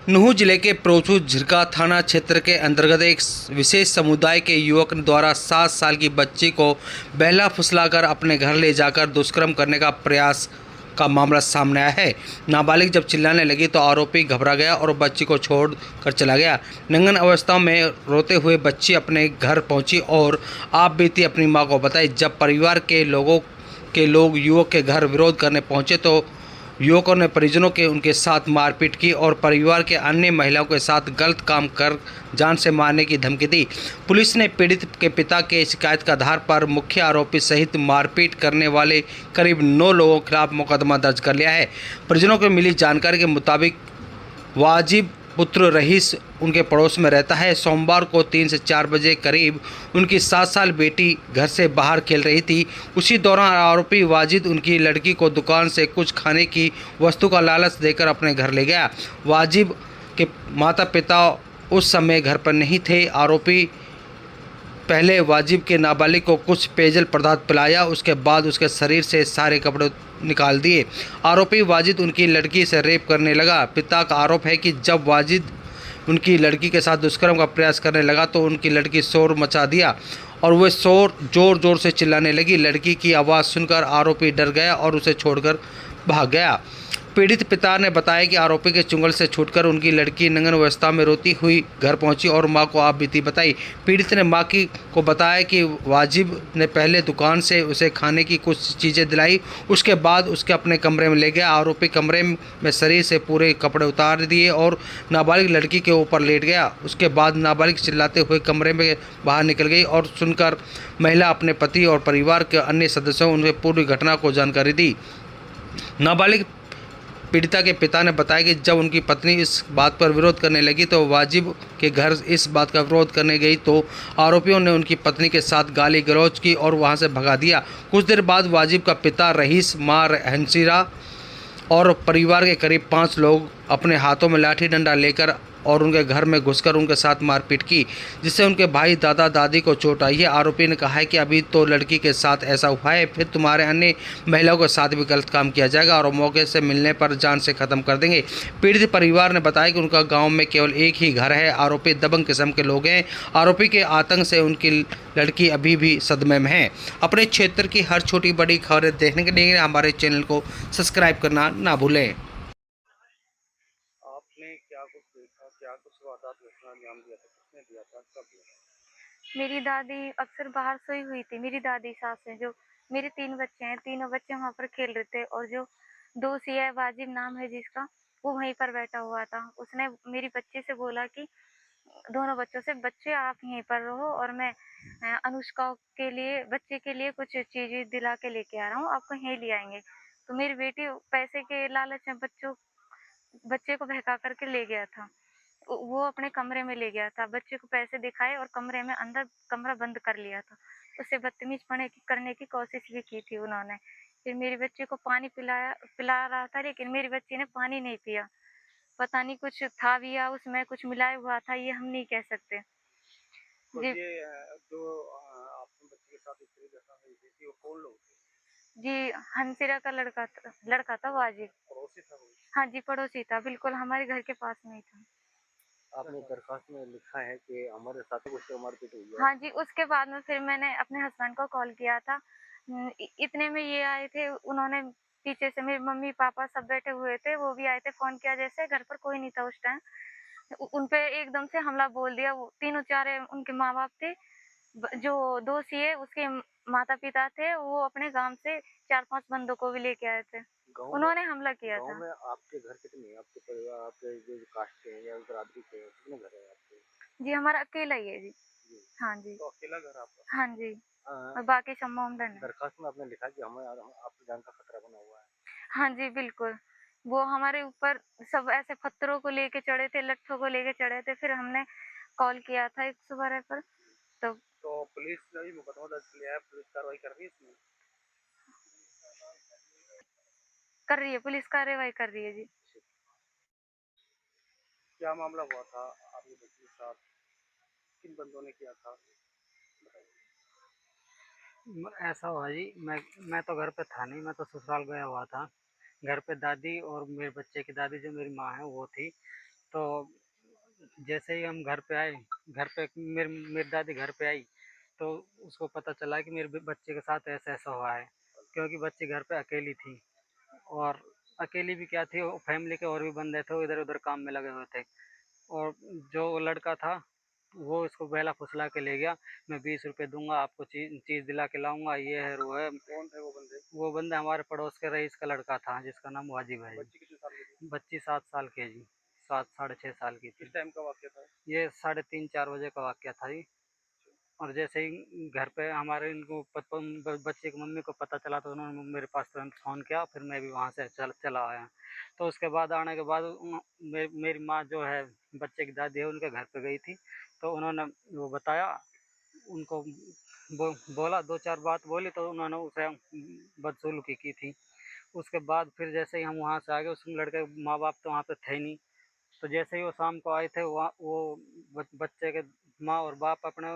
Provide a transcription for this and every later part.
नूंह जिले के प्रोचू झिरका थाना क्षेत्र के अंतर्गत एक विशेष समुदाय के युवक द्वारा 7 साल की बच्ची को बहला फुसलाकर अपने घर ले जाकर दुष्कर्म करने का प्रयास का मामला सामने आया है। नाबालिग जब चिल्लाने लगी तो आरोपी घबरा गया और बच्ची को छोड़ कर चला गया। नंगन अवस्था में रोते हुए बच्ची अपने घर पहुंची और आप बीती अपनी मां को बताई। जब परिवार के लोग युवक के घर विरोध करने पहुंचे तो युवकों ने परिजनों के उनके साथ मारपीट की और परिवार के अन्य महिलाओं के साथ गलत काम कर जान से मारने की धमकी दी। पुलिस ने पीड़ित के पिता के शिकायत के आधार पर मुख्य आरोपी सहित मारपीट करने वाले करीब 9 लोगों के खिलाफ मुकदमा दर्ज कर लिया है। परिजनों को मिली जानकारी के मुताबिक वाजिब पुत्र रईस उनके पड़ोस में रहता है। सोमवार को 3 से 4 बजे करीब उनकी 7 साल बेटी घर से बाहर खेल रही थी। उसी दौरान आरोपी वाजिद उनकी लड़की को दुकान से कुछ खाने की वस्तु का लालच देकर अपने घर ले गया। वाजिब के माता पिता उस समय घर पर नहीं थे। आरोपी पहले वाजिब के नाबालिग को कुछ पेयजल पदार्थ पिलाया, उसके बाद उसके शरीर से सारे कपड़े निकाल दिए। आरोपी वाजिद उनकी लड़की से रेप करने लगा। पिता का आरोप है कि जब वाजिद उनकी लड़की के साथ दुष्कर्म का प्रयास करने लगा तो उनकी लड़की शोर मचा दिया और वह शोर जोर जोर से चिल्लाने लगी। लड़की की आवाज़ सुनकर आरोपी डर गया और उसे छोड़कर भाग गया। पीड़ित पिता ने बताया कि आरोपी के चुंगल से छूटकर उनकी लड़की नंगन अवस्था में रोती हुई घर पहुंची और मां को आप बीती बताई। पीड़ित ने मां को बताया कि वाजिब ने पहले दुकान से उसे खाने की कुछ चीज़ें दिलाई, उसके बाद उसके अपने कमरे में ले गया। आरोपी कमरे में शरीर से पूरे कपड़े उतार दिए और नाबालिग लड़की के ऊपर लेट गया। उसके बाद नाबालिग चिल्लाते हुए कमरे में बाहर निकल गई और सुनकर महिला अपने पति और परिवार के अन्य सदस्यों उन्हें पूरी घटना को जानकारी दी। नाबालिग पीड़िता के पिता ने बताया कि जब उनकी पत्नी इस बात पर विरोध करने लगी तो वाजिब के घर इस बात का विरोध करने गई तो आरोपियों ने उनकी पत्नी के साथ गाली गलौज की और वहां से भगा दिया। कुछ देर बाद वाजिब का पिता रईस, मां हंसीरा और परिवार के करीब 5 लोग अपने हाथों में लाठी डंडा लेकर और उनके घर में घुसकर उनके साथ मारपीट की, जिससे उनके भाई दादा दादी को चोट आई है। आरोपी ने कहा है कि अभी तो लड़की के साथ ऐसा हुआ है, फिर तुम्हारे अन्य महिलाओं के साथ भी गलत काम किया जाएगा और मौके से मिलने पर जान से ख़त्म कर देंगे। पीड़ित परिवार ने बताया कि उनका गाँव में केवल एक ही घर है। आरोपी दबंग किस्म के लोग हैं। आरोपी के आतंक से उनकी लड़की अभी भी सदमे में है। अपने क्षेत्र की हर छोटी बड़ी खबरें देखने के लिए हमारे चैनल को सब्सक्राइब करना ना भूलें। आपने क्या कुछ देखा, क्या कुछ वारदात घटना अंजाम दिया था, किसने दिया था, कब दिया था? मेरी दादी अक्सर बाहर सोई हुई थी। मेरी दादी सास है, जो मेरे 3 बच्चे हैं, तीनों बच्चे वहाँ पर खेल रहे थे और जो दोषी है, वाजिब नाम है जिसका, वो वहीं पर बैठा हुआ था। उसने मेरी बच्ची से बोला कि दोनों बच्चों से, बच्चे आप यहीं पर रहो और मैं अनुष्का के लिए, बच्चे के लिए कुछ चीज़ें दिला के लेके आ रहा हूँ, आपको यहीं ले आएँगे। तो मेरी बेटी पैसे के लालच में बच्चे को बहका कर के ले गया था। वो अपने कमरे में ले गया था, बच्चे को पैसे दिखाए और कमरे में अंदर कमरा बंद कर लिया था। उससे बदतमीज़ करने की कोशिश भी की थी उन्होंने। फिर मेरी बच्ची को पानी पिला रहा था, लेकिन मेरी बच्ची ने पानी नहीं पिया। पता नहीं कुछ था भी या उसमें कुछ मिलाया हुआ था, ये हम नहीं कह सकते। तो जी, ये जो आपने बच्चे के साथ इस तरह घटना हुई थी, वो कौन लोग थे? जी, हंसिरा का लड़का था वाजिब। पड़ोसी था कोई? हाँ जी, पड़ोसी था, बिल्कुल हमारे घर के पास में ही था। आपने दरखास्त में लिखा है कि हमारे साथी उससे मारपीट हुई है। हाँ जी, उसके बाद में फिर मैंने अपने हस्बैंड को कॉल किया था। इतने में ये आए थे, उन्होंने पीछे से, मेरे मम्मी-पापा सब बैठे हुए थे, वो भी आए थे। फ़ोन किया जैसे, घर पर कोई नहीं था उस टाइम। उन पे एकदम से हमला बोल दिया। वो तीनों चारे उनके माँ-बाप थे। जो दोषी है उसके माता-पिता थे, वो अपने गाँव से 4-5 बंदों को भी लेके आए थे। गांव में उन्होंने हमला किया गांव था। में आपके घर कितने हैं? आपके परिवार, आपके जो कास्ट के हैं या बरादरी के हैं, कितने घर हैं आपके? जी, हमारा अकेला ही है जी। जी। हाँ जी। तो अकेला घर आपका? हाँ जी, हाँ। और बाकी सब मोमडन है। दरखास्त में आपने लिखा कि हमें आपकी जान का खतरा बना हुआ है। हाँ जी, बिल्कुल। वो हमारे ऊपर सब ऐसे पत्थरों को लेके चढ़े थे, लट्ठों को लेके चढ़े थे, फिर हमने कॉल किया था 112 पर, तो तो पुलिस ने भी मुकदमा दर्ज किया है, पुलिस कार्रवाई कर रही है इसमें? कर रही है, पुलिस कार्रवाई कर रही है जी। क्या मामला हुआ था आपकी बच्ची के साथ? किन बंदों ने किया था? बताइए। ऐसा हुआ जी, मैं तो घर पे था नहीं, मैं तो ससुराल गया हुआ था। घर पे दादी और मेरे बच्चे की दादी, जो मेरी माँ है, वो थी। तो जैसे ही हम घर पे आए, घर पे मेरी दादी घर पे आई, तो उसको पता चला कि मेरे बच्चे के साथ ऐसा-ऐसा हुआ है। क्योंकि बच्ची घर पे अकेली थी और अकेली भी क्या थी, वो फैमिली के और भी बंदे थे, वो इधर-उधर काम में लगे हुए थे। और जो लड़का था, वो इसको बहला फुसला के ले गया, मैं 20 रुपए दूँगा, आपको चीज़ दिला के लाऊँगा, ये है, वो है। कौन थे वो बंदे? वो बंदा हमारे पड़ोस के रईस का लड़का था, जिसका नाम वाजिब है जी। बच्ची कितने साल की थी? बच्ची 7 साल की है जी, 7 साढ़े 6 साल की किस थी। टाइम का वाक़या था? ये साढ़े 3-4 बजे का वाक़या था जी। और जैसे ही घर पे हमारे इनको बच्चे की मम्मी को पता चला, तो उन्होंने मेरे पास तुरंत फ़ोन किया, फिर मैं भी वहाँ से चला आया। तो उसके बाद आने के बाद मेरी माँ जो है, बच्चे की दादी है, उनके घर पे गई थी, तो उन्होंने वो बताया, उनको बोला, 2-4 बात बोली, तो उन्होंने उसे बदसलूकी की थी। उसके बाद फिर जैसे ही हम वहाँ से आ गए, उस लड़के के माँ-बाप तो वहाँ पे थे ही नहीं। तो जैसे ही वो शाम को आए थे, वहाँ वो बच्चे के माँ और बाप अपने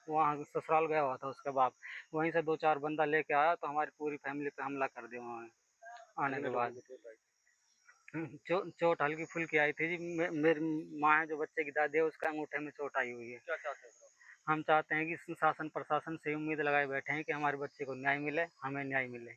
वहाँ ससुराल गया हुआ था उसका बाप। वहीं से 2-4 बंदा लेके आया, तो हमारी पूरी फैमिली पे हमला कर दिया उन्होंने आने कितने के लोगों बाद। को चोट आई? चोट हल्की-फुल्की आई थी जी। मेरी माँ है जो बच्चे की दादी है, उसका अंगूठे में चोट आई हुई है। क्या चाहते हैं फिर आप? हम चाहते हैं कि शासन प्रशासन से उम्मीद लगाए बैठे हैं कि हमारे बच्चे को न्याय मिले, हमें न्याय मिले।